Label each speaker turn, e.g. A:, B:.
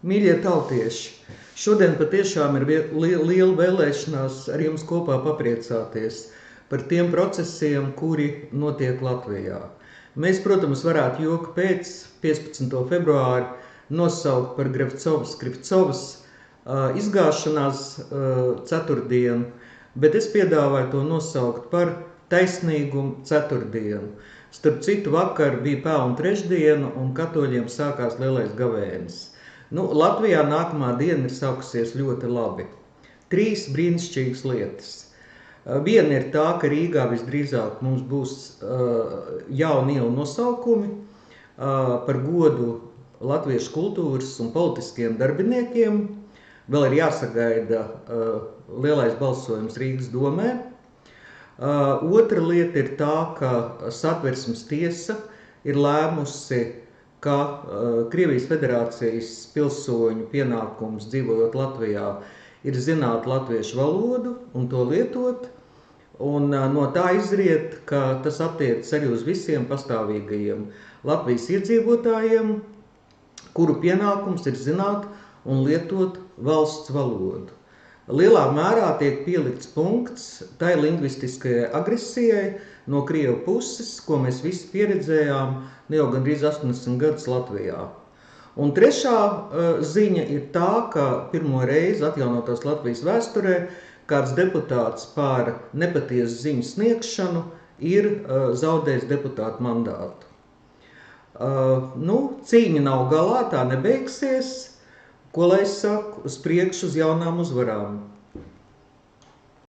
A: Mīļie tautieši, šodien patiešām ir liela vēlēšanās ar jums kopā papriecāties par tiem procesiem, kuri notiek Latvijā. Mēs, protams, varētu joku pēc 15. februāri nosaukt par Grevcovas izgāšanās ceturtdienu, bet es piedāvāju to nosaukt par taisnīgumu ceturtdienu. Starp citu, vakar bija pelnu trešdiena un katoļiem sākās lielais gavēnis. Latvijā nākamā diena ir sākusies ļoti labi. 3 brīnišķīgas lietas. Viena ir tā, ka Rīgā visdrīzāk mums būs jauni ielu nosaukumi par godu latviešu kultūras un politiskiem darbiniekiem. Vēl ir jāsagaida lielais balsojums Rīgas domē. Otra lieta ir tā, ka Satversmes tiesa ir lēmusi, ka Krievijas Federācijas pilsoņu pienākums dzīvojot Latvijā ir zināt latviešu valodu un to lietot. Un no tā izriet, ka tas attiecas arī uz visiem pastāvīgajiem Latvijas iedzīvotājiem, kuru pienākums ir zināt un lietot valsts valodu. Lielā mērā tiek pielikts punkts tai lingvistiskajai agresijai no Krievu puses, ko mēs visi pieredzējām jau gandrīz 80 gadus Latvijā. Un trešā ziņa ir tā, ka pirmo reizi atjaunotās Latvijas vēsturē kāds deputāts par nepatiesu ziņu sniegšanu ir zaudējis deputāta mandātu. Cīņa nav galā, tā nebeigsies. Ko lai es saku? Uz priekšu uz jaunām uzvarām.